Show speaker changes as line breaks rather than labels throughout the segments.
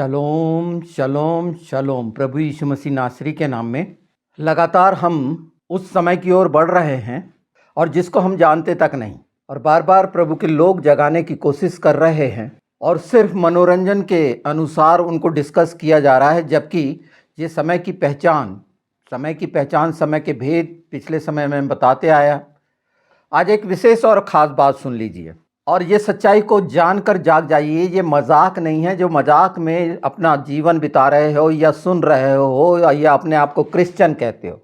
शलोम शलोम शलोम। प्रभु यीशु मसीह नासरी के नाम में लगातार हम उस समय की ओर बढ़ रहे हैं और जिसको हम जानते तक नहीं, और बार बार प्रभु के लोग जगाने की कोशिश कर रहे हैं और सिर्फ मनोरंजन के अनुसार उनको डिस्कस किया जा रहा है, जबकि ये समय की पहचान, समय के भेद पिछले समय में बताते आया। आज एक विशेष और ख़ास बात सुन लीजिए और ये सच्चाई को जानकर जाग जाइए। ये मजाक नहीं है। जो मजाक में अपना जीवन बिता रहे हो या सुन रहे हो या अपने आप को क्रिश्चियन कहते हो,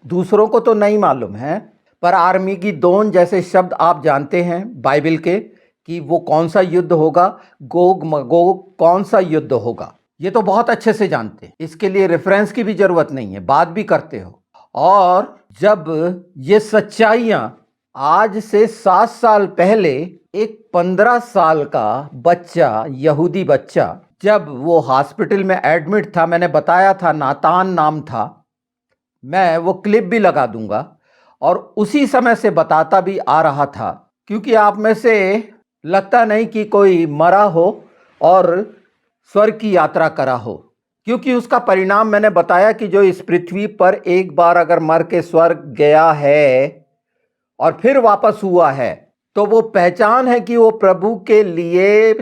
दूसरों को तो नहीं मालूम है, पर आर्मीगेदोन जैसे शब्द आप जानते हैं बाइबल के कि वो कौन सा युद्ध होगा, गोग मगोग कौन सा युद्ध होगा, ये तो बहुत अच्छे से जानते हैं। इसके लिए रेफरेंस की भी ज़रूरत नहीं है, बात भी करते हो। और जब ये सच्चाइयाँ आज से 7 साल पहले एक 15 साल का बच्चा, यहूदी बच्चा, जब वो हॉस्पिटल में एडमिट था, मैंने बताया था, नातान नाम था, मैं वो क्लिप भी लगा दूंगा, और उसी समय से बताता भी आ रहा था, क्योंकि आप में से लगता नहीं कि कोई मरा हो और स्वर्ग की यात्रा करा हो, क्योंकि उसका परिणाम मैंने बताया कि जो इस पृथ्वी पर एक बार अगर मर के स्वर्ग गया है और फिर वापस हुआ है, तो वो पहचान है कि वो प्रभु के लिए,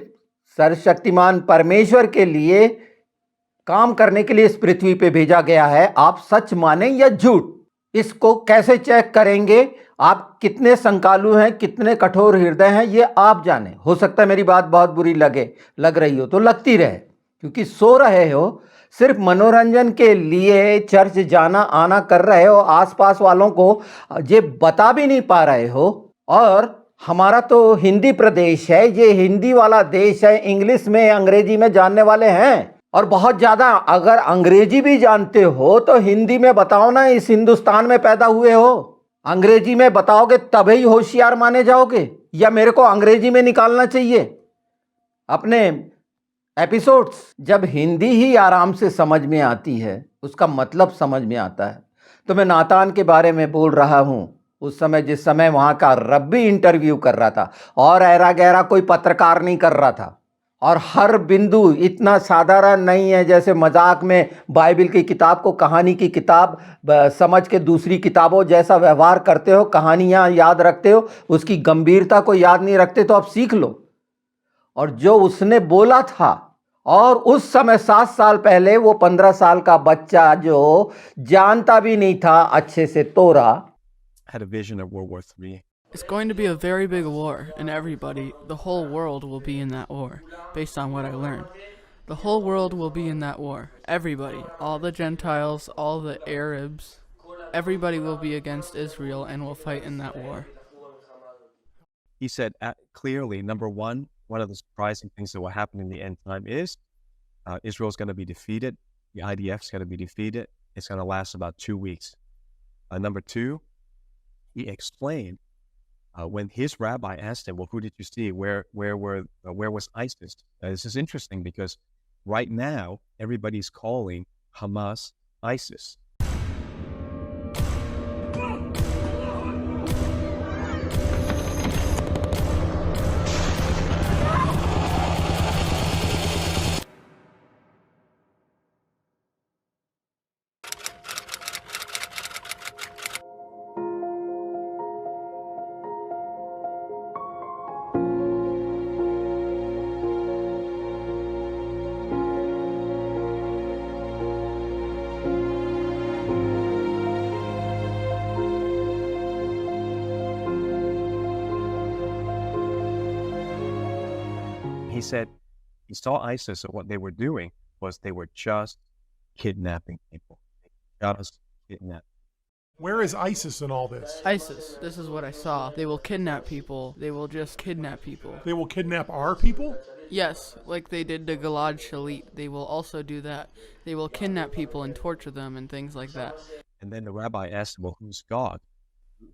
सर्वशक्तिमान परमेश्वर के लिए काम करने के लिए इस पृथ्वी पे भेजा गया है। आप सच माने या झूठ, इसको कैसे चेक करेंगे? आप कितने संकालु हैं, कितने कठोर हृदय हैं, ये आप जाने। हो सकता है मेरी बात बहुत बुरी लग रही हो तो लगती रहे, क्योंकि सो रहे हो, सिर्फ मनोरंजन के लिए चर्च जाना आना कर रहे हो, आसपास वालों को ये बता भी नहीं पा रहे हो। और हमारा तो हिंदी प्रदेश है, ये हिंदी वाला देश है, इंग्लिश में अंग्रेजी में जानने वाले हैं, और बहुत ज़्यादा। अगर अंग्रेजी भी जानते हो तो हिंदी में बताओ ना, इस हिंदुस्तान में पैदा हुए हो। अंग्रेजी में बताओगे तभी होशियार माने जाओगे, या मेरे को अंग्रेजी में निकालना चाहिए अपने एपिसोड्स? जब हिंदी ही आराम से समझ में आती है, उसका मतलब समझ में आता है। तो मैं नातान के बारे में बोल रहा हूँ, उस समय जिस समय वहाँ का रब्बी इंटरव्यू कर रहा था, और ऐरा गहरा कोई पत्रकार नहीं कर रहा था, और हर बिंदु इतना साधारण नहीं है जैसे मजाक में बाइबल की किताब को कहानी की किताब समझ के दूसरी किताबों जैसा व्यवहार करते हो, कहानियाँ याद रखते हो, उसकी गंभीरता को याद नहीं रखते। तो अब सीख लो। और जो उसने बोला था, और उस समय 7 साल पहले वो 15 साल का बच्चा जो जानता भी नहीं था अच्छे से तोरा,
had a vision of World War III.
It's going to be a very big war, and everybody, the whole world will be in that war, based on what I learned. The whole world will be in that war. Everybody, all the Gentiles, all the Arabs, everybody will be against Israel and will fight in that war.
He said clearly, number one of the surprising things that will happen in the end time is Israel's going to be defeated. The IDF's going to be defeated. It's going to last about 2 weeks. Number two, he explained when his rabbi asked him, well, who did you see? Where was ISIS? This is interesting because right now everybody's calling Hamas ISIS. He said he saw ISIS, and what they were doing was they were just kidnapping people. Just kidnapping.
Where is ISIS in all this?
ISIS, this is what I saw. They will kidnap people. They will just kidnap people.
They will kidnap our people?
Yes, like they did to Gilad Shalit. They will also do that. They will kidnap people and torture them and things like that.
And then the rabbi asked him, well, who's God?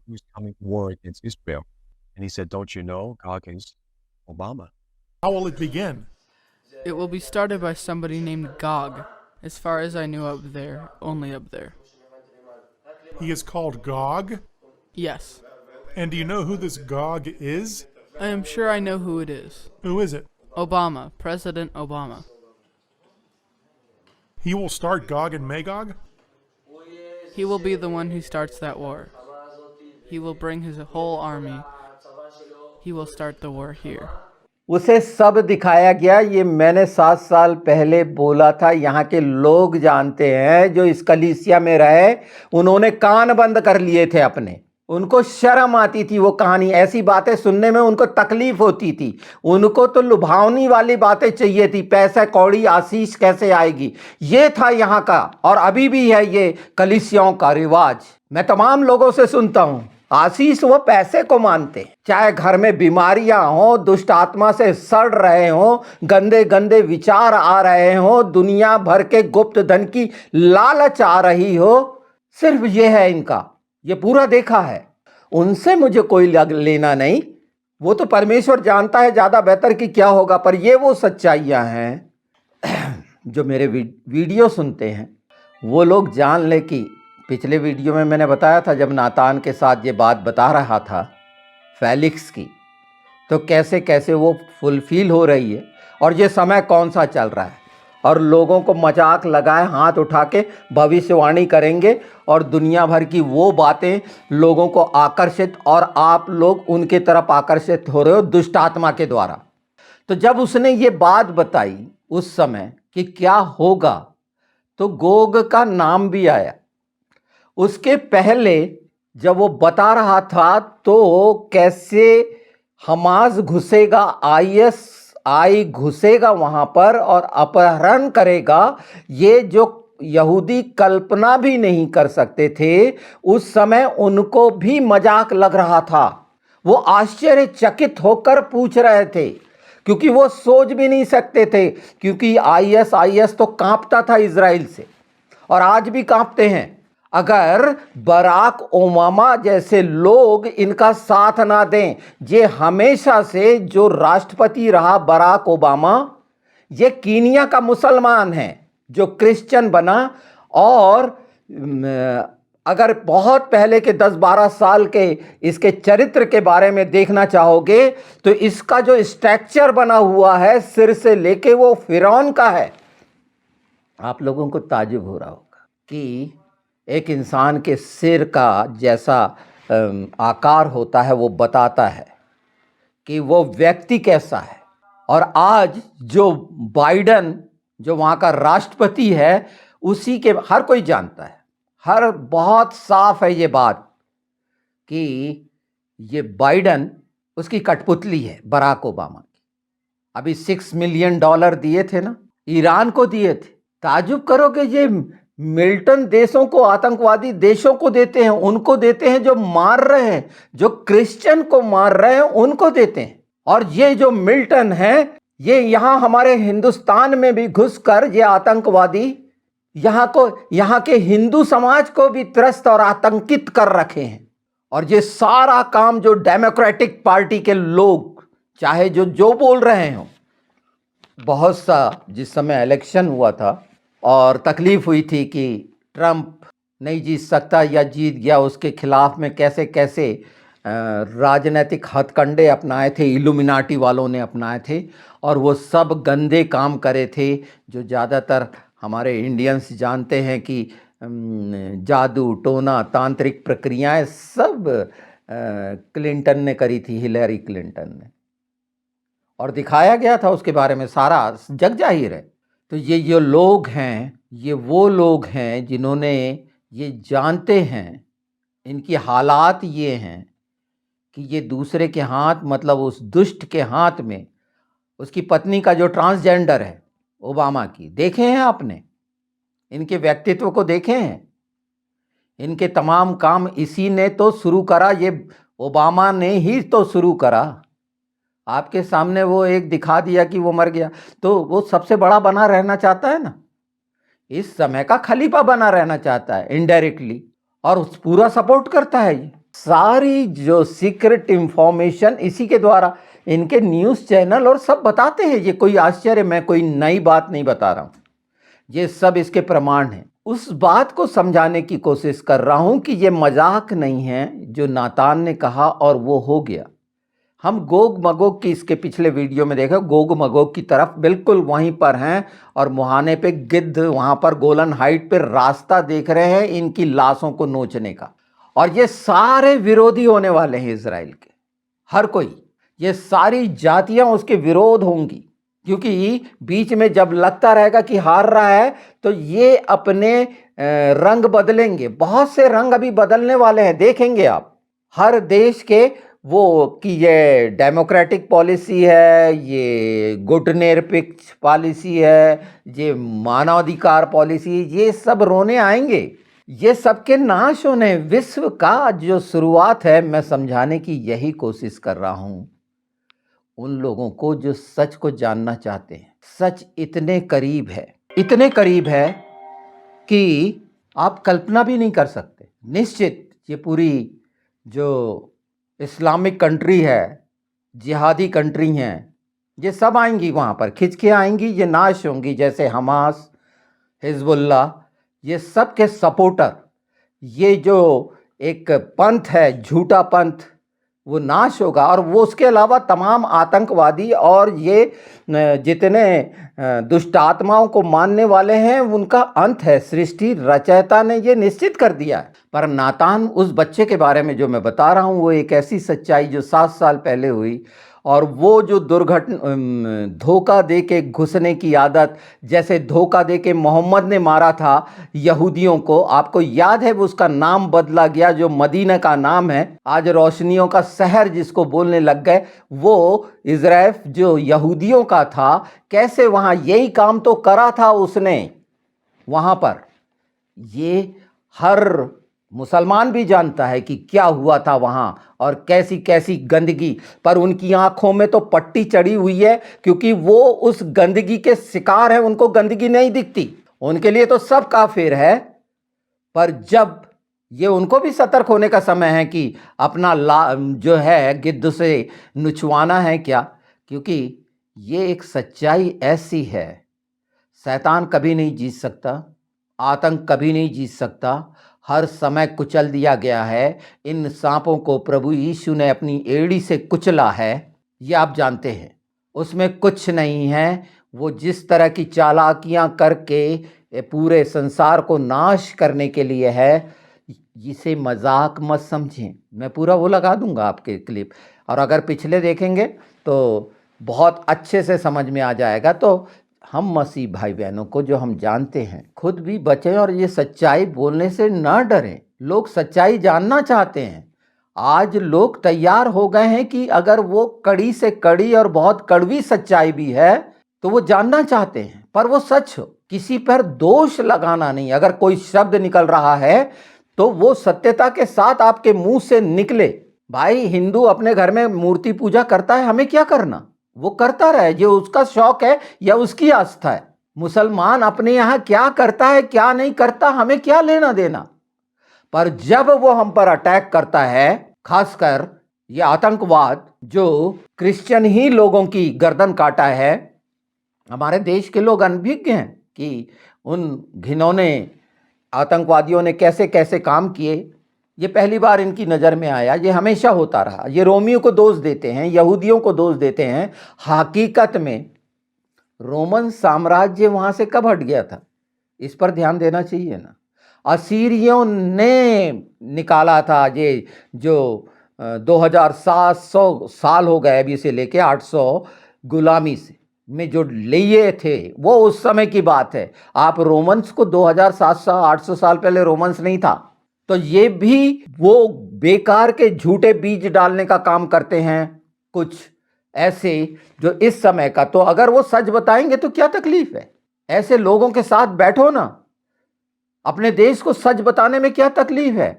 Who's coming to war against Israel? And he said, don't you know God is Obama?
How will it begin?
It will be started by somebody named Gog. As far as I knew up there, only up there.
He is called Gog?
Yes.
And do you know who this Gog is?
I am sure I know who it is.
Who is it?
Obama, President Obama.
He will start Gog and Magog?
He will be the one who starts that war. He will bring his whole army. He will start the war here.
उसे सब दिखाया गया। ये मैंने 7 साल पहले बोला था। यहाँ के लोग जानते हैं जो इस कलीसिया में रहे, उन्होंने कान बंद कर लिए थे अपने। उनको शर्म आती थी वो कहानी, ऐसी बातें सुनने में उनको तकलीफ होती थी। उनको तो लुभावनी वाली बातें चाहिए थी, पैसा कौड़ी आशीष कैसे आएगी, ये था यहाँ का। और अभी भी है ये कलीसियाओं का रिवाज। मैं तमाम लोगों से सुनता हूँ आशीष वो पैसे को मानते, चाहे घर में बीमारियां हो, दुष्ट आत्मा से सड़ रहे हो, गंदे गंदे विचार आ रहे हो, दुनिया भर के गुप्त धन की लालच आ रही हो, सिर्फ ये है इनका। ये पूरा देखा है। उनसे मुझे कोई लेना नहीं, वो तो परमेश्वर जानता है ज़्यादा बेहतर कि क्या होगा। पर ये वो सच्चाइयाँ हैं जो मेरे वीडियो सुनते हैं वो लोग जान ले कि पिछले वीडियो में मैंने बताया था जब नातान के साथ ये बात बता रहा था फेलिक्स की, तो कैसे कैसे वो फुलफिल हो रही है और ये समय कौन सा चल रहा है। और लोगों को मजाक लगाए हाथ उठा के भविष्यवाणी करेंगे और दुनिया भर की वो बातें लोगों को आकर्षित, और आप लोग उनके तरफ आकर्षित हो रहे हो दुष्ट आत्मा के द्वारा। तो जब उसने ये बात बताई उस समय कि क्या होगा, तो गोग का नाम भी आया। उसके पहले जब वो बता रहा था तो कैसे हमास घुसेगा, ISI घुसेगा वहां पर और अपहरण करेगा, ये जो यहूदी कल्पना भी नहीं कर सकते थे, उस समय उनको भी मजाक लग रहा था। वो आश्चर्यचकित होकर पूछ रहे थे क्योंकि वो सोच भी नहीं सकते थे, क्योंकि IS तो कांपता था इजराइल से और आज भी कांपते हैं। अगर बराक ओबामा जैसे लोग इनका साथ ना दें, ये हमेशा से जो राष्ट्रपति रहा बराक ओबामा, ये कीनिया का मुसलमान है जो क्रिश्चियन बना। और अगर बहुत पहले के 10-12 साल के इसके चरित्र के बारे में देखना चाहोगे तो इसका जो स्ट्रक्चर बना हुआ है सिर से लेके वो फिरौन का है। आप लोगों को ताज्जुब हो रहा होगा कि एक इंसान के सिर का जैसा आकार होता है वो बताता है कि वो व्यक्ति कैसा है। और आज जो बाइडन जो वहाँ का राष्ट्रपति है, उसी के हर कोई जानता है, हर बहुत साफ है ये बात कि ये बाइडन उसकी कठपुतली है बराक ओबामा की। अभी $6 मिलियन दिए थे ना, ईरान को दिए थे। ताजुब करोगे, ये मिल्टन देशों को, आतंकवादी देशों को देते हैं, उनको देते हैं जो मार रहे हैं, जो क्रिश्चियन को मार रहे हैं उनको देते हैं। और ये जो मिल्टन है ये यहाँ हमारे हिंदुस्तान में भी घुसकर ये आतंकवादी यहाँ के हिंदू समाज को भी त्रस्त और आतंकित कर रखे हैं। और ये सारा काम जो डेमोक्रेटिक पार्टी के लोग चाहे जो बोल रहे हो, बहुत सा जिस समय इलेक्शन हुआ था और तकलीफ हुई थी कि ट्रंप नहीं जीत सकता या जीत गया, उसके खिलाफ में कैसे कैसे राजनीतिक हथकंडे अपनाए थे, इल्यूमिनाटी वालों ने अपनाए थे और वो सब गंदे काम करे थे जो ज़्यादातर हमारे इंडियंस जानते हैं कि जादू टोना तांत्रिक प्रक्रियाएं सब क्लिंटन ने करी थी, हिलरी क्लिंटन ने, और दिखाया गया था उसके बारे में सारा जग जाहिर है। तो ये जो लोग हैं ये वो लोग हैं जिन्होंने ये जानते हैं, इनकी हालात ये हैं कि ये दूसरे के हाथ, मतलब उस दुष्ट के हाथ में, उसकी पत्नी का जो ट्रांसजेंडर है ओबामा की, देखे हैं आपने, इनके व्यक्तित्व को देखे हैं, इनके तमाम काम इसी ने तो शुरू करा, ये ओबामा ने ही तो शुरू करा। आपके सामने वो एक दिखा दिया कि वो मर गया, तो वो सबसे बड़ा बना रहना चाहता है ना, इस समय का खलीफा बना रहना चाहता है इनडायरेक्टली, और पूरा सपोर्ट करता है। ये सारी जो सीक्रेट इंफॉर्मेशन इसी के द्वारा इनके न्यूज़ चैनल और सब बताते हैं। ये कोई आश्चर्य, मैं कोई नई बात नहीं बता रहा हूँ, ये सब इसके प्रमाण हैं। उस बात को समझाने की कोशिश कर रहा हूँ कि ये मजाक नहीं है जो नातान ने कहा और वो हो गया। हम गोग मगोग की इसके पिछले वीडियो में देखा, गोग मगोग की तरफ बिल्कुल वहीं पर हैं और मुहाने पे गिद्ध वहां पर गोलन हाइट पे रास्ता देख रहे हैं इनकी लाशों को नोचने का। और ये सारे विरोधी होने वाले हैं इजराइल के, हर कोई, ये सारी जातियां उसके विरोध होंगी, क्योंकि बीच में जब लगता रहेगा कि हार रहा है तो ये अपने रंग बदलेंगे। बहुत से रंग अभी बदलने वाले हैं, देखेंगे आप। हर देश के वो कि ये डेमोक्रेटिक पॉलिसी है, ये गुटनिरपेक्ष पॉलिसी है, ये मानवाधिकार पॉलिसी, ये सब रोने आएंगे। ये सबके नाश होने, विश्व का जो शुरुआत है, मैं समझाने की यही कोशिश कर रहा हूं उन लोगों को जो सच को जानना चाहते हैं। सच इतने करीब है, इतने करीब है कि आप कल्पना भी नहीं कर सकते। निश्चित ये पूरी जो इस्लामिक कंट्री है, जिहादी कंट्री हैं, ये सब आएंगी वहाँ पर, खिंच के आएंगी, ये नाश होंगी, जैसे हमास, हिजबुल्लाह, ये सब के सपोर्टर। ये जो एक पंथ है, झूठा पंथ, वो नाश होगा। और वो उसके अलावा तमाम आतंकवादी और ये जितने दुष्ट आत्माओं को मानने वाले हैं, उनका अंत है। सृष्टि रचयिता ने ये निश्चित कर दिया है। पर नातान, उस बच्चे के बारे में जो मैं बता रहा हूँ, वो एक ऐसी सच्चाई जो 7 साल पहले हुई। और वो जो धोखा दे के घुसने की आदत, जैसे धोखा दे के मोहम्मद ने मारा था यहूदियों को, आपको याद है, वो उसका नाम बदला गया, जो मदीना का नाम है, आज रोशनियों का शहर जिसको बोलने लग गए। वो इज़राइल जो यहूदियों का था, कैसे वहाँ यही काम तो करा था उसने वहाँ पर। ये हर मुसलमान भी जानता है कि क्या हुआ था वहाँ और कैसी कैसी गंदगी। पर उनकी आंखों में तो पट्टी चढ़ी हुई है, क्योंकि वो उस गंदगी के शिकार हैं। उनको गंदगी नहीं दिखती, उनके लिए तो सब काफिर है। पर जब ये उनको भी सतर्क होने का समय है कि अपना जो है गिद्ध से नुचवाना है क्या, क्योंकि ये एक सच्चाई ऐसी है, शैतान कभी नहीं जीत सकता, आतंक कभी नहीं जीत सकता। हर समय कुचल दिया गया है। इन सांपों को प्रभु यीशु ने अपनी एड़ी से कुचला है, ये आप जानते हैं। उसमें कुछ नहीं है। वो जिस तरह की चालाकियां करके पूरे संसार को नाश करने के लिए है, इसे मजाक मत समझें। मैं पूरा वो लगा दूंगा आपके क्लिप, और अगर पिछले देखेंगे तो बहुत अच्छे से समझ में आ जाएगा। तो हम मसीह भाई बहनों को, जो हम जानते हैं, खुद भी बचें और ये सच्चाई बोलने से ना डरें। लोग सच्चाई जानना चाहते हैं। आज लोग तैयार हो गए हैं कि अगर वो कड़ी से कड़ी और बहुत कड़वी सच्चाई भी है तो वो जानना चाहते हैं, पर वो सच हो। किसी पर दोष लगाना नहीं। अगर कोई शब्द निकल रहा है तो वो सत्यता के साथ आपके मुंह से निकले। भाई, हिंदू अपने घर में मूर्ति पूजा करता है, हमें क्या करना, वो करता रहे, जो उसका शौक है या उसकी आस्था है। मुसलमान अपने यहाँ क्या करता है क्या नहीं करता, हमें क्या लेना देना। पर जब वो हम पर अटैक करता है, खासकर ये आतंकवाद जो क्रिश्चियन ही लोगों की गर्दन काटा है, हमारे देश के लोग अनभिज्ञ हैं कि उन घिनौने आतंकवादियों ने कैसे कैसे काम किए। ये पहली बार इनकी नज़र में आया, ये हमेशा होता रहा। ये रोमियों को दोष देते हैं, यहूदियों को दोष देते हैं। हकीकत में रोमन साम्राज्य वहाँ से कब हट गया था, इस पर ध्यान देना चाहिए ना। असीरियों ने निकाला था ये, जो 2700 साल हो गए अभी से लेके 800 गुलामी से में जो लिए थे, वो उस समय की बात है। आप रोमन्स को 2700-800 साल पहले रोमन्स नहीं था। तो ये भी वो बेकार के झूठे बीज डालने का काम करते हैं कुछ ऐसे जो इस समय का। तो अगर वो सच बताएंगे तो क्या तकलीफ है, ऐसे लोगों के साथ बैठो ना। अपने देश को सच बताने में क्या तकलीफ है।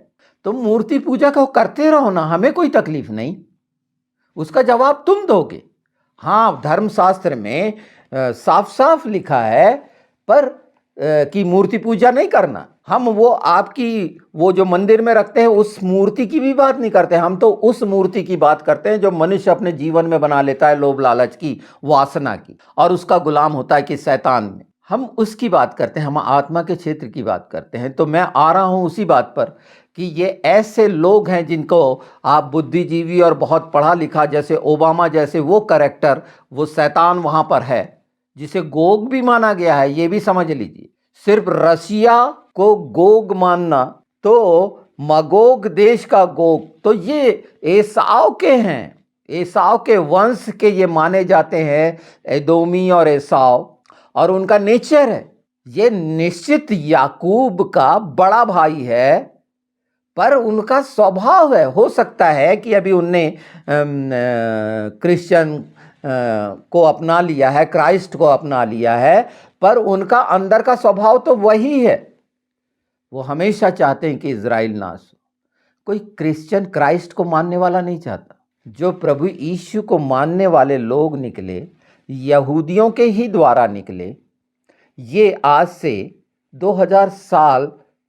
तुम मूर्ति पूजा को करते रहो ना, हमें कोई तकलीफ नहीं, उसका जवाब तुम दोगे। हाँ, धर्मशास्त्र में साफ साफ लिखा है पर कि मूर्ति पूजा नहीं करना। हम वो आपकी वो जो मंदिर में रखते हैं उस मूर्ति की भी बात नहीं करते। हम तो उस मूर्ति की बात करते हैं जो मनुष्य अपने जीवन में बना लेता है, लोभ लालच की, वासना की, और उसका गुलाम होता है कि शैतान में। हम उसकी बात करते हैं, हम आत्मा के क्षेत्र की बात करते हैं। तो मैं आ रहा हूं उसी बात पर कि ये ऐसे लोग हैं जिनको आप बुद्धिजीवी और बहुत पढ़ा लिखा जैसे ओबामा जैसे वो कैरेक्टर, वो शैतान वहाँ पर है जिसे गोग भी माना गया है, ये भी समझ लीजिए। सिर्फ रसिया को गोग मानना तो मगोग देश का गोग तो ये एसाव के हैं, एसाव के वंश के ये माने जाते हैं, एदोमी और एसाव, और उनका नेचर है ये निश्चित याकूब का बड़ा भाई है, पर उनका स्वभाव है। हो सकता है कि अभी उनने क्रिश्चियन को अपना लिया है, क्राइस्ट को अपना लिया है, पर उनका अंदर का स्वभाव तो वही है। वो हमेशा चाहते हैं कि इजराइल नाश हो। कोई क्रिश्चियन क्राइस्ट को मानने वाला नहीं चाहता। जो प्रभु यीशु को मानने वाले लोग निकले, यहूदियों के ही द्वारा निकले। ये आज से 2000 साल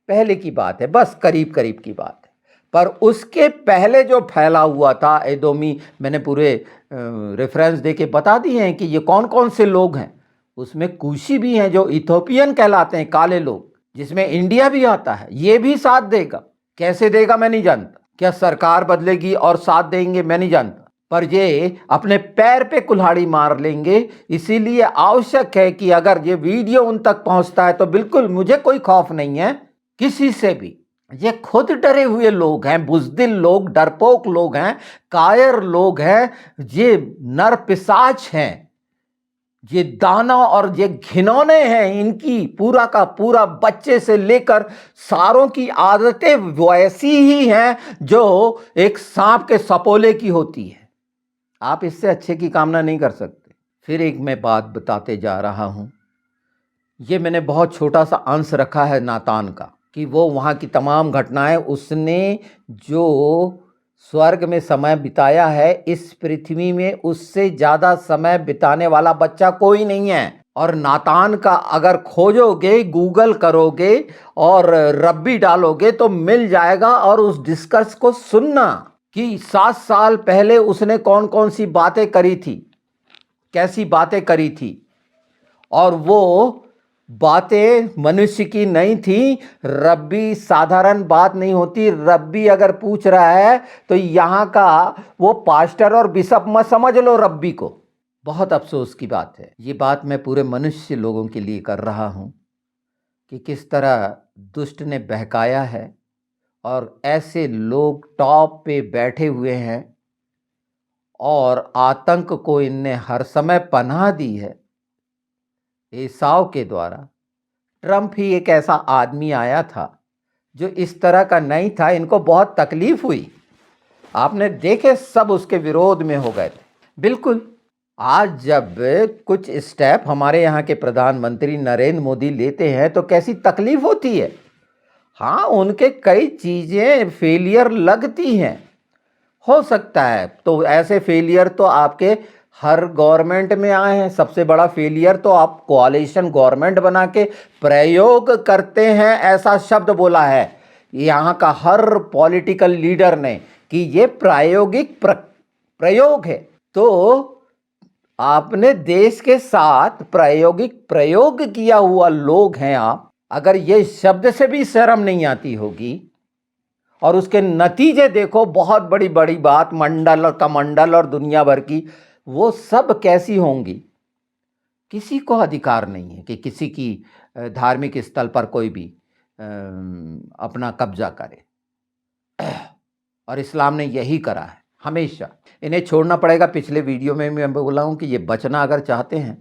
पहले की बात है, बस करीब करीब की बात है। पर उसके पहले जो फैला हुआ था एदोमी, मैंने पूरे रेफरेंस देके बता दिए हैं कि ये कौन कौन से लोग हैं। उसमें कूशी भी हैं जो इथोपियन कहलाते हैं, काले लोग, जिसमें इंडिया भी आता है। ये भी साथ देगा, कैसे देगा मैं नहीं जानता, क्या सरकार बदलेगी और साथ देंगे मैं नहीं जानता, पर ये अपने पैर पे कुल्हाड़ी मार लेंगे। इसीलिए आवश्यक है कि अगर ये वीडियो उन तक पहुंचता है तो बिल्कुल मुझे कोई खौफ नहीं है किसी से भी। ये खुद डरे हुए लोग हैं, बुज़दिल लोग, डरपोक लोग हैं, कायर लोग हैं, ये नर पिशाच हैं, ये दाना और ये घिनौने हैं। इनकी पूरा का पूरा बच्चे से लेकर सारों की आदतें वैसी ही हैं जो एक सांप के सपोले की होती है। आप इससे अच्छे की कामना नहीं कर सकते। फिर एक मैं बात बताते जा रहा हूं, ये मैंने बहुत छोटा सा अंश रखा है नातान का, कि वो वहाँ की तमाम घटनाएं, उसने जो स्वर्ग में समय बिताया है, इस पृथ्वी में उससे ज़्यादा समय बिताने वाला बच्चा कोई नहीं है। और नातान का अगर खोजोगे, गूगल करोगे और रब्बी डालोगे तो मिल जाएगा। और उस डिस्कस को सुनना कि 7 साल पहले उसने कौन कौन सी बातें करी थी, कैसी बातें करी थी। और वो बातें मनुष्य की नहीं थी। रब्बी साधारण बात नहीं होती। रब्बी अगर पूछ रहा है तो यहाँ का वो पास्टर और बिशप मत समझ लो रब्बी को। बहुत अफसोस की बात है। ये बात मैं पूरे मनुष्य लोगों के लिए कर रहा हूँ कि किस तरह दुष्ट ने बहकाया है और ऐसे लोग टॉप पे बैठे हुए हैं और आतंक को इनने हर समय पनाह दी है। एसाव के द्वारा ट्रंप ही एक ऐसा आदमी आया था जो इस तरह का नहीं था। इनको बहुत तकलीफ हुई, आपने देखे, सब उसके विरोध में हो गए थे। बिल्कुल, आज जब कुछ स्टेप हमारे यहाँ के प्रधानमंत्री नरेंद्र मोदी लेते हैं तो कैसी तकलीफ होती है। हाँ, उनके कई चीज़ें फेलियर लगती हैं, हो सकता है। तो ऐसे फेलियर तो आपके हर गवर्नमेंट में आए हैं। सबसे बड़ा फेलियर तो आप कोalition गवर्नमेंट बना के प्रयोग करते हैं, ऐसा शब्द बोला है यहाँ का हर पॉलिटिकल लीडर ने कि ये प्रायोगिक प्रयोग है। तो आपने देश के साथ प्रायोगिक प्रयोग किया हुआ लोग हैं आप। अगर ये शब्द से भी शर्म नहीं आती होगी और उसके नतीजे देखो, बहुत बड़ी बड़ी बात, मंडल का मंडल और दुनिया भर की, वो सब कैसी होंगी। किसी को अधिकार नहीं है कि किसी की धार्मिक स्थल पर कोई भी अपना कब्जा करे, और इस्लाम ने यही करा है हमेशा। इन्हें छोड़ना पड़ेगा। पिछले वीडियो में मैं बोला हूँ कि ये बचना अगर चाहते हैं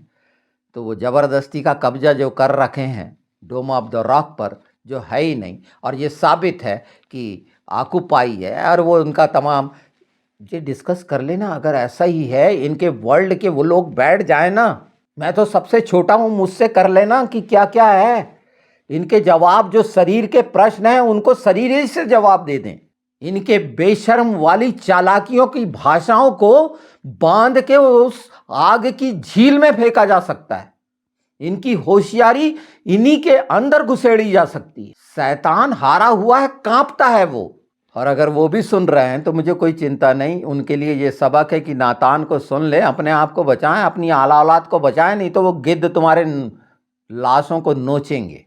तो वो ज़बरदस्ती का कब्जा जो कर रखे हैं डोम ऑफ द रॉक पर, जो है ही नहीं, और ये साबित है कि आकुपाई है। और वो उनका तमाम ये डिस्कस कर लेना, अगर ऐसा ही है इनके वर्ल्ड के वो लोग बैठ जाए ना, मैं तो सबसे छोटा हूँ, मुझसे कर लेना कि क्या क्या है इनके जवाब। जो शरीर के प्रश्न हैं उनको शरीर ही से जवाब दे दें। इनके बेशर्म वाली चालाकियों की भाषाओं को बांध के उस आग की झील में फेंका जा सकता है। इनकी होशियारी इन्हीं के अंदर घुसेड़ी जा सकती है। शैतान हारा हुआ है, कांपता है वो। और अगर वो भी सुन रहे हैं तो मुझे कोई चिंता नहीं। उनके लिए ये सबक है कि नातान को सुन ले, अपने आप को बचाएं, अपनी आला औलाद को बचाएं, नहीं तो वो गिद्ध तुम्हारे लाशों को नोचेंगे।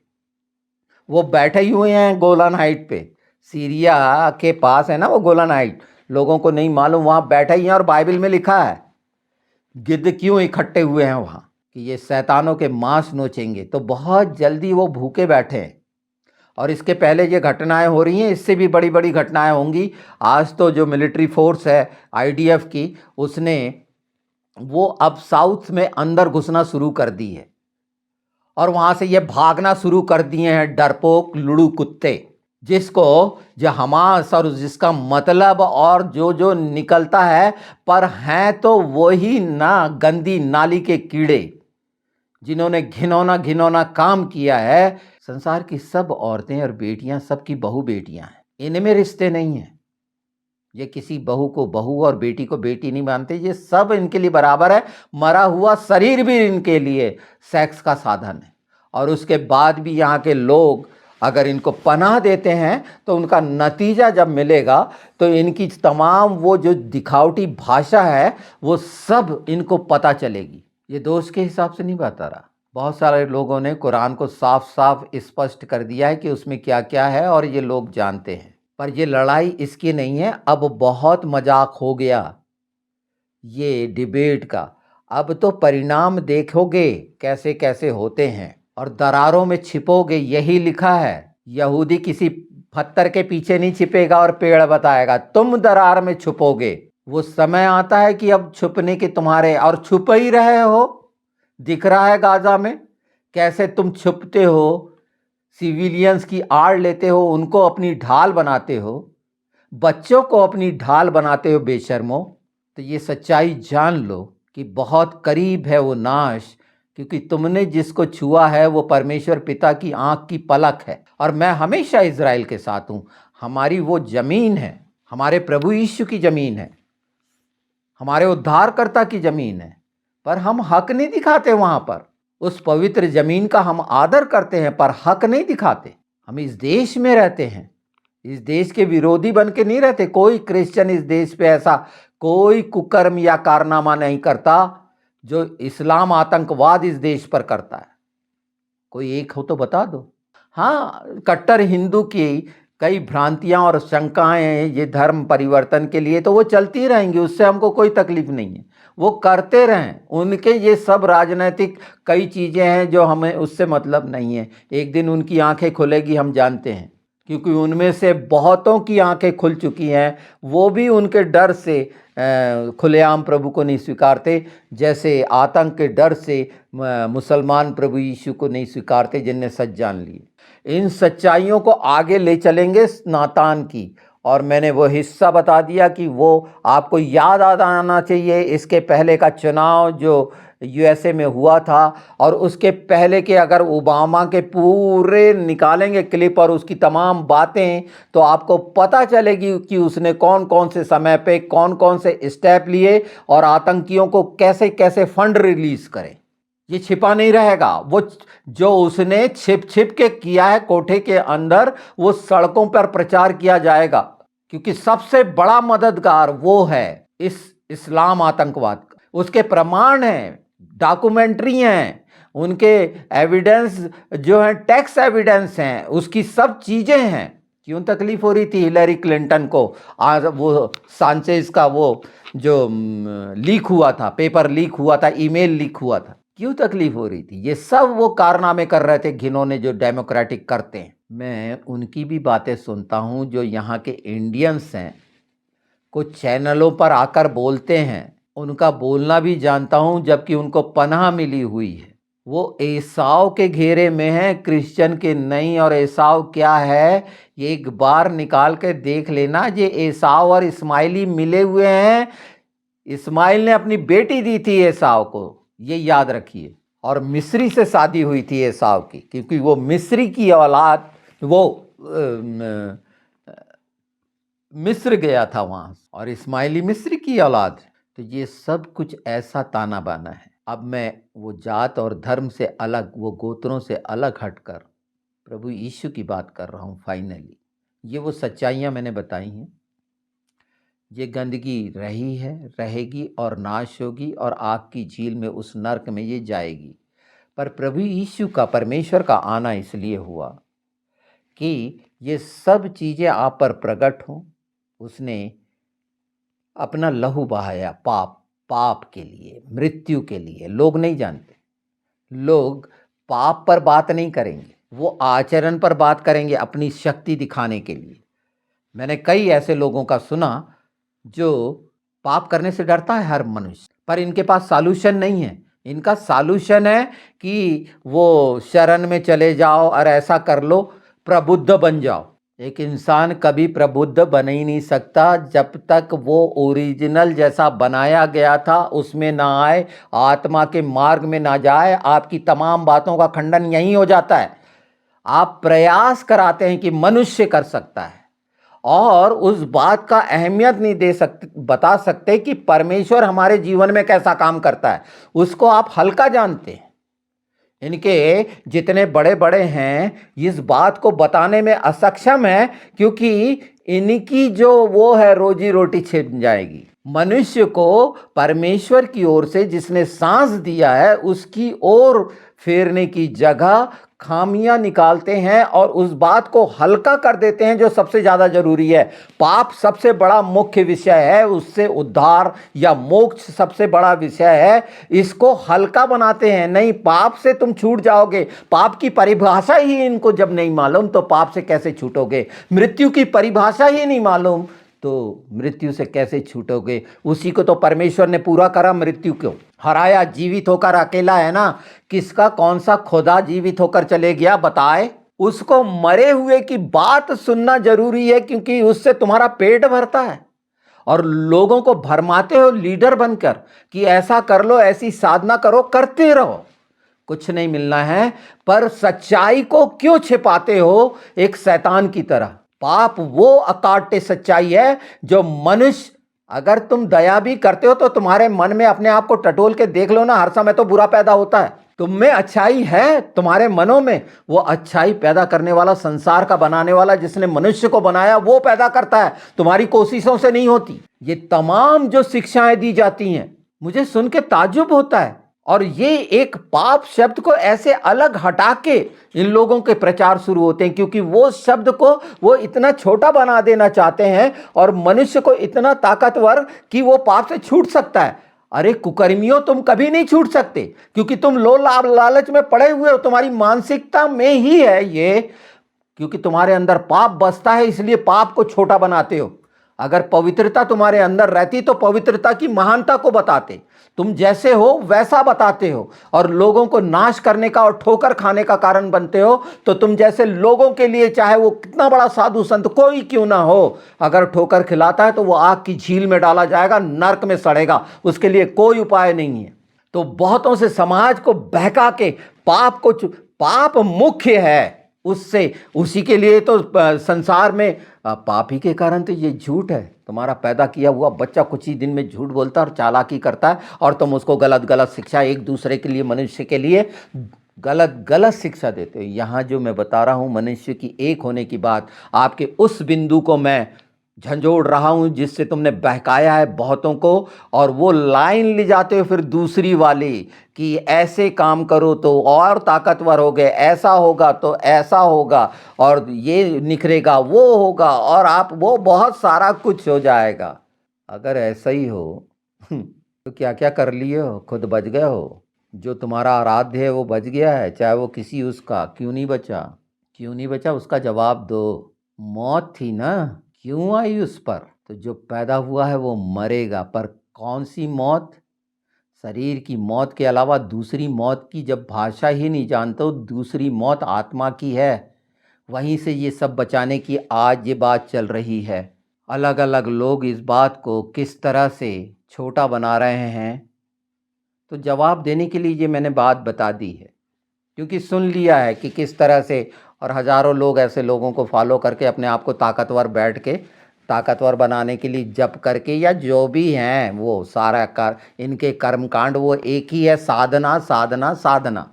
वो बैठे ही हुए हैं गोलान हाइट पे, सीरिया के पास है ना वो गोलानाइट, लोगों को नहीं मालूम, वहाँ बैठे ही हैं और बाइबल में लिखा है गिद्ध क्यों इकट्ठे हुए हैं वहाँ कि ये शैतानों के मांस नोचेंगे। तो बहुत जल्दी वो भूखे बैठे हैं। और इसके पहले ये घटनाएं हो रही हैं, इससे भी बड़ी बड़ी घटनाएं होंगी। आज तो जो मिलिट्री फोर्स है आईडीएफ की, उसने वो अब साउथ में अंदर घुसना शुरू कर दी है और वहाँ से ये भागना शुरू कर दिए हैं डरपोक लुड़ू कुत्ते, जिसको जो हमास और जिसका मतलब और जो जो निकलता है, पर हैं तो वही ना गंदी नाली के कीड़े जिन्होंने घिनौना घिनौना काम किया है। संसार की सब औरतें और बेटियां सबकी बहू बेटियां हैं, इनमें रिश्ते नहीं हैं। ये किसी बहू को बहू और बेटी को बेटी नहीं मानते, ये सब इनके लिए बराबर है। मरा हुआ शरीर भी इनके लिए सेक्स का साधन है। और उसके बाद भी यहाँ के लोग अगर इनको पनाह देते हैं तो उनका नतीजा जब मिलेगा तो इनकी तमाम वो जो दिखावटी भाषा है वो सब इनको पता चलेगी। ये दोष के हिसाब से नहीं बता रहा। बहुत सारे लोगों ने कुरान को साफ साफ स्पष्ट कर दिया है कि उसमें क्या क्या है और ये लोग जानते हैं। पर ये लड़ाई इसकी नहीं है। अब बहुत मजाक हो गया ये डिबेट का। अब तो परिणाम देखोगे कैसे कैसे होते हैं और दरारों में छिपोगे। यही लिखा है, यहूदी किसी पत्थर के पीछे नहीं छिपेगा और पेड़ बताएगा, तुम दरार में छुपोगे। वो समय आता है कि अब छुपने के तुम्हारे, और छुप ही रहे हो। दिख रहा है गाजा में कैसे तुम छुपते हो, सिविलियंस की आड़ लेते हो, उनको अपनी ढाल बनाते हो, बच्चों को अपनी ढाल बनाते हो बेशर्मो। तो ये सच्चाई जान लो कि बहुत करीब है वो नाश, क्योंकि तुमने जिसको छुआ है वो परमेश्वर पिता की आंख की पलक है। और मैं हमेशा इज़राइल के साथ हूँ। हमारी वो ज़मीन है, हमारे प्रभु यीशु की ज़मीन है, हमारे उद्धारकर्ता की ज़मीन है, पर हम हक नहीं दिखाते वहाँ पर। उस पवित्र ज़मीन का हम आदर करते हैं पर हक नहीं दिखाते। हम इस देश में रहते हैं, इस देश के विरोधी बन के नहीं रहते। कोई क्रिश्चियन इस देश पे ऐसा कोई कुकर्म या कारनामा नहीं करता जो इस्लाम आतंकवाद इस देश पर करता है। कोई एक हो तो बता दो। हाँ, कट्टर हिंदू की कई भ्रांतियां और शंकाएं हैं ये धर्म परिवर्तन के लिए, तो वो चलती रहेंगी, उससे हमको कोई तकलीफ नहीं है। वो करते रहें, उनके ये सब राजनीतिक कई चीज़ें हैं जो हमें उससे मतलब नहीं है। एक दिन उनकी आंखें खुलेगी, हम जानते हैं, क्योंकि उनमें से बहुतों की आंखें खुल चुकी हैं। वो भी उनके डर से खुलेआम प्रभु को नहीं स्वीकारते, जैसे आतंक के डर से मुसलमान प्रभु यीशु को नहीं स्वीकारते जिनने सच जान लिए। इन सच्चाइयों को आगे ले चलेंगे नातान की, और मैंने वो हिस्सा बता दिया कि वो आपको याद आना चाहिए। इसके पहले का चुनाव जो यूएसए में हुआ था और उसके पहले के अगर ओबामा के पूरे निकालेंगे क्लिप और उसकी तमाम बातें, तो आपको पता चलेगी कि उसने कौन कौन से समय पे कौन कौन से स्टेप लिए और आतंकियों को कैसे कैसे फंड रिलीज करें। ये छिपा नहीं रहेगा। वो जो उसने छिप छिप के किया है कोठे के अंदर, वो सड़कों पर प्रचार किया जाएगा, क्योंकि सबसे बड़ा मददगार वो है इस इस्लाम आतंकवाद का। उसके प्रमाण हैं, डॉक्यूमेंट्री हैं, उनके एविडेंस जो हैं टैक्स एविडेंस हैं, उसकी सब चीज़ें हैं। क्यों तकलीफ हो रही थी हिलरी क्लिंटन को? आज वो सांचेज का वो जो लीक हुआ था, पेपर लीक हुआ था, ईमेल लीक हुआ था, क्यों तकलीफ हो रही थी? ये सब वो कारनामे कर रहे थे घिनौने जो डेमोक्रेटिक करते हैं। मैं उनकी भी बातें सुनता हूँ जो यहाँ के इंडियंस हैं, कुछ चैनलों पर आकर बोलते हैं, उनका बोलना भी जानता हूँ, जबकि उनको पनाह मिली हुई है। वो एसाव के घेरे में है, क्रिश्चियन के नहीं। और एसाव क्या है ये एक बार निकाल के देख लेना। ये एसाव और इस्माइली मिले हुए हैं। इस्माइल ने अपनी बेटी दी थी एसाव को, ये याद रखिए, और मिस्री से शादी हुई थी एसाव की, क्योंकि वो मिस्री की औलाद, वो मिस्र गया था वहाँ, और इस्माइली मिस्री की औलाद। तो ये सब कुछ ऐसा ताना बाना है। अब मैं वो जात और धर्म से अलग, वो गोत्रों से अलग हटकर प्रभु यीशु की बात कर रहा हूँ। फाइनली ये वो सच्चाइयाँ मैंने बताई हैं। ये गंदगी रही है, रहेगी और नाश होगी, और आग की झील में उस नरक में ये जाएगी। पर प्रभु यीशु का, परमेश्वर का आना इसलिए हुआ कि ये सब चीज़ें आप पर प्रकट हों। उसने अपना लहू बहाया पाप के लिए, मृत्यु के लिए। लोग नहीं जानते, लोग पाप पर बात नहीं करेंगे, वो आचरण पर बात करेंगे अपनी शक्ति दिखाने के लिए। मैंने कई ऐसे लोगों का सुना जो पाप करने से डरता है हर मनुष्य, पर इनके पास सॉल्यूशन नहीं है। इनका सॉल्यूशन है कि वो शरण में चले जाओ और ऐसा कर लो, प्रबुद्ध बन जाओ। एक इंसान कभी प्रबुद्ध बन ही नहीं सकता जब तक वो ओरिजिनल जैसा बनाया गया था उसमें ना आए, आत्मा के मार्ग में ना जाए। आपकी तमाम बातों का खंडन यहीं हो जाता है। आप प्रयास कराते हैं कि मनुष्य कर सकता है और उस बात का अहमियत नहीं दे सकते, बता सकते कि परमेश्वर हमारे जीवन में कैसा काम करता है। उसको आप हल्का जानते हैं। इनके जितने बड़े बड़े हैं इस बात को बताने में असक्षम है, क्योंकि इनकी जो वो है रोजी रोटी छिप जाएगी। मनुष्य को परमेश्वर की ओर से जिसने सांस दिया है उसकी ओर फेरने की जगह खामियां निकालते हैं और उस बात को हल्का कर देते हैं जो सबसे ज्यादा जरूरी है। पाप सबसे बड़ा मुख्य विषय है, उससे उद्धार या मोक्ष सबसे बड़ा विषय है। इसको हल्का बनाते हैं। नहीं, पाप से तुम छूट जाओगे। पाप की परिभाषा ही इनको जब नहीं मालूम तो पाप से कैसे छूटोगे? मृत्यु की परिभाषा ही नहीं मालूम तो मृत्यु से कैसे छूटोगे? उसी को तो परमेश्वर ने पूरा करा, मृत्यु को हराया। जीवित होकर अकेला है ना, किसका कौन सा खुदा जीवित होकर चले गया बताए? उसको मरे हुए की बात सुनना जरूरी है, क्योंकि उससे तुम्हारा पेट भरता है। और लोगों को भरमाते हो लीडर बनकर कि ऐसा कर लो, ऐसी साधना करो, करते रहो, कुछ नहीं मिलना है। पर सच्चाई को क्यों छिपाते हो एक शैतान की तरह? पाप वो अकाट्य सच्चाई है जो मनुष्य, अगर तुम दया भी करते हो तो तुम्हारे मन में अपने आप को टटोल के देख लो ना, हर समय तो बुरा पैदा होता है। तुम में अच्छाई है, तुम्हारे मनों में वो अच्छाई पैदा करने वाला, संसार का बनाने वाला जिसने मनुष्य को बनाया वो पैदा करता है, तुम्हारी कोशिशों से नहीं होती। ये तमाम जो शिक्षाएं दी जाती हैं मुझे सुन के ताज्जुब होता है। और ये एक पाप शब्द को ऐसे अलग हटा के इन लोगों के प्रचार शुरू होते हैं, क्योंकि वो शब्द को वो इतना छोटा बना देना चाहते हैं और मनुष्य को इतना ताकतवर कि वो पाप से छूट सकता है। अरे कुकर्मियों, तुम कभी नहीं छूट सकते, क्योंकि तुम लो लालच में पड़े हुए हो। तुम्हारी मानसिकता में ही है ये, क्योंकि तुम्हारे अंदर पाप बसता है, इसलिए पाप को छोटा बनाते हो। अगर पवित्रता तुम्हारे अंदर रहती तो पवित्रता की महानता को बताते। तुम जैसे हो वैसा बताते हो और लोगों को नाश करने का और ठोकर खाने का कारण बनते हो। तो तुम जैसे लोगों के लिए, चाहे वो कितना बड़ा साधु संत कोई क्यों ना हो, अगर ठोकर खिलाता है तो वो आग की झील में डाला जाएगा, नरक में सड़ेगा, उसके लिए कोई उपाय नहीं है। तो बहुतों से समाज को बहका के पाप मुख्य है, उससे उसी के लिए तो संसार में पाप ही के कारण तो ये झूठ है। तुम्हारा पैदा किया हुआ बच्चा कुछ ही दिन में झूठ बोलता है और चालाकी करता है, और तुम उसको गलत गलत शिक्षा, एक दूसरे के लिए, मनुष्य के लिए गलत गलत शिक्षा देते हो। यहाँ जो मैं बता रहा हूँ मनुष्य की एक होने की बात, आपके उस बिंदु को मैं झंझोड़ रहा हूँ जिससे तुमने बहकाया है बहुतों को, और वो लाइन ले जाते हो फिर दूसरी वाली कि ऐसे काम करो तो और ताकतवर हो गए, ऐसा होगा तो ऐसा होगा, और ये निखरेगा, वो होगा, और आप वो बहुत सारा कुछ हो जाएगा। अगर ऐसा ही हो तो क्या क्या कर लिए हो? खुद बच गए हो। जो तुम्हारा आराध्य है वो बच गया है, चाहे वो किसी उसका, क्यों नहीं बचा? क्यों नहीं बचा उसका जवाब दो। मौत थी ना, क्यों आई उस पर? तो जो पैदा हुआ है वो मरेगा, पर कौन सी मौत? शरीर की मौत के अलावा दूसरी मौत की जब भाषा ही नहीं जानते हो, दूसरी मौत आत्मा की है। वहीं से ये सब बचाने की आज ये बात चल रही है। अलग अलग लोग इस बात को किस तरह से छोटा बना रहे हैं, तो जवाब देने के लिए ये मैंने बात बता दी है, क्योंकि सुन लिया है कि किस तरह से, और हजारों लोग ऐसे लोगों को फॉलो करके अपने आप को ताकतवर बैठ के ताकतवर बनाने के लिए जप करके, या जो भी हैं वो सारा इनके कर्मकांड वो एक ही है, साधना साधना साधना।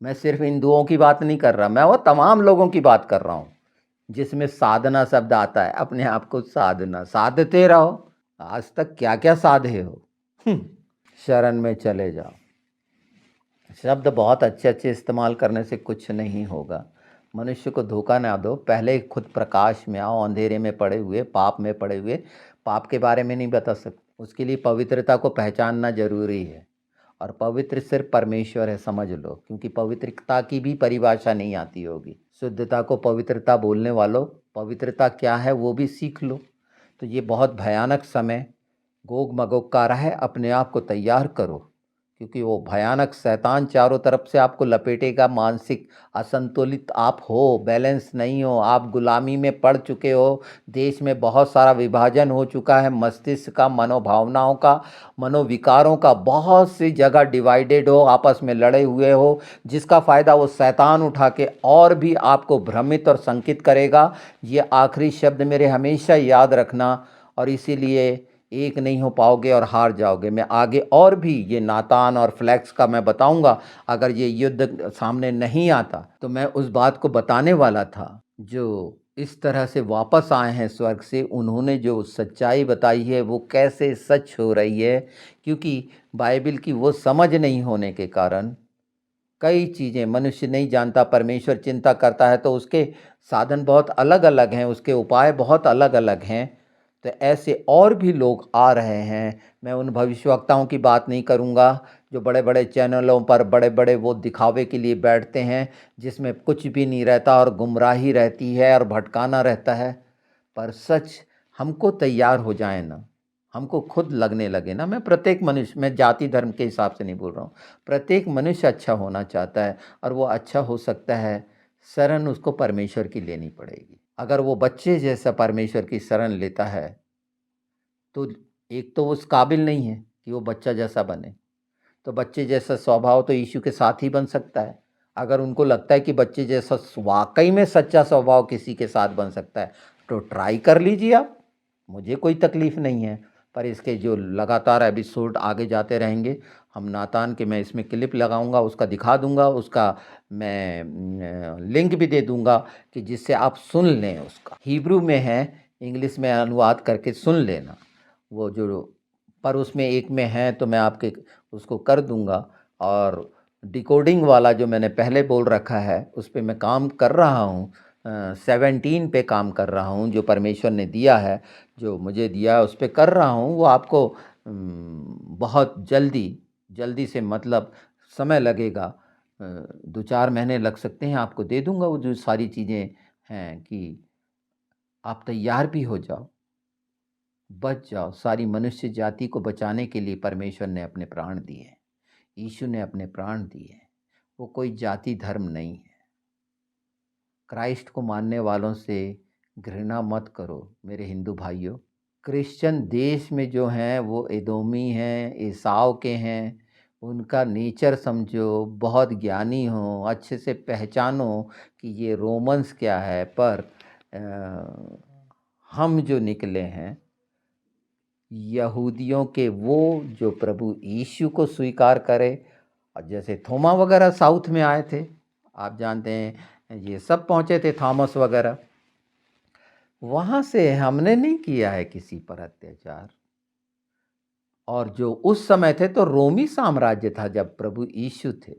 मैं सिर्फ हिंदुओं की बात नहीं कर रहा, मैं वो तमाम लोगों की बात कर रहा हूँ जिसमें साधना शब्द आता है। अपने आप को साधना, साधते रहो। आज तक क्या क्या साधे हो? शरण में चले जाओ। शब्द बहुत अच्छे अच्छे इस्तेमाल करने से कुछ नहीं होगा। मनुष्य को धोखा ना दो, पहले खुद प्रकाश में आओ। अंधेरे में पड़े हुए, पाप में पड़े हुए, पाप के बारे में नहीं बता सकते। उसके लिए पवित्रता को पहचानना जरूरी है, और पवित्र सिर्फ परमेश्वर है, समझ लो। क्योंकि पवित्रता की भी परिभाषा नहीं आती होगी। शुद्धता को पवित्रता बोलने वालों, पवित्रता क्या है वो भी सीख लो। तो ये बहुत भयानक समय गोग मगोग का रहा है। अपने आप को तैयार करो, क्योंकि वो भयानक शैतान चारों तरफ से आपको लपेटेगा। मानसिक असंतुलित आप हो, बैलेंस नहीं हो, आप गुलामी में पड़ चुके हो। देश में बहुत सारा विभाजन हो चुका है, मस्तिष्क का, मनोभावनाओं का, मनोविकारों का। बहुत सी जगह डिवाइडेड हो, आपस में लड़े हुए हो, जिसका फ़ायदा वो शैतान उठा के और भी आपको भ्रमित और शंकित करेगा। ये आखिरी शब्द मेरे हमेशा याद रखना, और इसीलिए एक नहीं हो पाओगे और हार जाओगे। मैं आगे और भी ये नातान और फ्लैक्स का मैं बताऊंगा। अगर ये युद्ध सामने नहीं आता तो मैं उस बात को बताने वाला था। जो इस तरह से वापस आए हैं स्वर्ग से, उन्होंने जो सच्चाई बताई है वो कैसे सच हो रही है। क्योंकि बाइबल की वो समझ नहीं होने के कारण कई चीज़ें मनुष्य नहीं जानता। परमेश्वर चिंता करता है तो उसके साधन बहुत अलग अलग हैं, उसके उपाय बहुत अलग अलग हैं। तो ऐसे और भी लोग आ रहे हैं। मैं उन भविष्यवक्ताओं की बात नहीं करूंगा जो बड़े बड़े चैनलों पर बड़े बड़े वो दिखावे के लिए बैठते हैं, जिसमें कुछ भी नहीं रहता और गुमराही रहती है और भटकाना रहता है। पर सच हमको तैयार हो जाए ना, हमको खुद लगने लगे ना। मैं प्रत्येक मनुष्य, मैं जाति धर्म के हिसाब से नहीं बोल रहा हूँ, प्रत्येक मनुष्य अच्छा होना चाहता है, और वो अच्छा हो सकता है शरण उसको परमेश्वर की लेनी पड़ेगी। अगर वो बच्चे जैसा परमेश्वर की शरण लेता है तो एक तो उस काबिल नहीं है कि वो बच्चा जैसा बने। तो बच्चे जैसा स्वभाव तो यीशु के साथ ही बन सकता है। अगर उनको लगता है कि बच्चे जैसा वाकई में सच्चा स्वभाव किसी के साथ बन सकता है तो ट्राई कर लीजिए आप, मुझे कोई तकलीफ़ नहीं है। पर इसके जो लगातार एपिसोड आगे जाते रहेंगे, हम नातान के, मैं इसमें क्लिप लगाऊंगा, उसका दिखा दूंगा, उसका मैं लिंक भी दे दूंगा कि जिससे आप सुन लें। उसका हिब्रू में है, इंग्लिश में अनुवाद करके सुन लेना वो जो, पर उसमें एक में है तो मैं आपके उसको कर दूंगा। और डिकोडिंग वाला जो मैंने पहले बोल रखा है उस पर मैं काम कर रहा हूँ। 17 पे काम कर रहा हूँ, जो परमेश्वर ने दिया है, जो मुझे दिया है उस पर कर रहा हूँ। वो आपको बहुत जल्दी से, मतलब समय लगेगा, 2-4 महीने लग सकते हैं, आपको दे दूंगा वो जो सारी चीज़ें हैं, कि आप तैयार भी हो जाओ, बच जाओ। सारी मनुष्य जाति को बचाने के लिए परमेश्वर ने अपने प्राण दिए हैं, यीशु ने अपने प्राण दिए हैं। वो कोई जाति धर्म नहीं है। क्राइस्ट को मानने वालों से घृणा मत करो मेरे हिंदू भाइयों। क्रिश्चियन देश में जो हैं वो एदोमी हैं, एसाव के हैं। उनका नेचर समझो, बहुत ज्ञानी हो, अच्छे से पहचानो कि ये रोमन्स क्या है। पर हम जो निकले हैं यहूदियों के, वो जो प्रभु यीशु को स्वीकार करे, और जैसे थोमा वगैरह साउथ में आए थे, आप जानते हैं, ये सब पहुँचे थे, थॉमस वगैरह। वहाँ से हमने नहीं किया है किसी पर अत्याचार। और जो उस समय थे तो रोमी साम्राज्य था जब प्रभु यीशु थे,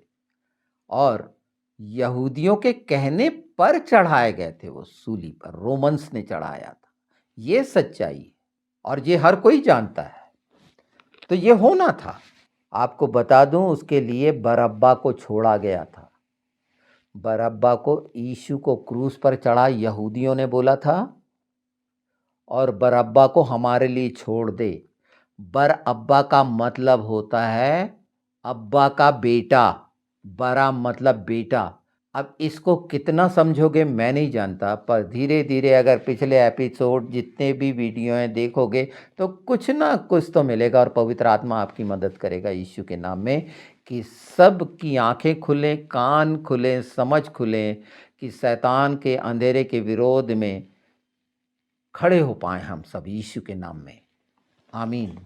और यहूदियों के कहने पर चढ़ाए गए थे वो सूली पर, रोमन्स ने चढ़ाया था। ये सच्चाई है और ये हर कोई जानता है। तो ये होना था। आपको बता दूं, उसके लिए बरअब्बा को छोड़ा गया था। बरअब्बा को, यीशु को क्रूस पर चढ़ा यहूदियों ने बोला था, और बरअब्बा को हमारे लिए छोड़ दे। बरअब्बा का मतलब होता है अब्बा का बेटा, बरा मतलब बेटा। अब इसको कितना समझोगे मैं नहीं जानता, पर धीरे धीरे अगर पिछले एपिसोड जितने भी वीडियो हैं देखोगे तो कुछ ना कुछ तो मिलेगा, और पवित्र आत्मा आपकी मदद करेगा यीशु के नाम में, कि सब की आंखें खुलें, कान खुलें, समझ खुलें, कि शैतान के अंधेरे के विरोध में खड़े हो पाए हम सब यीशु के नाम में। आमीन।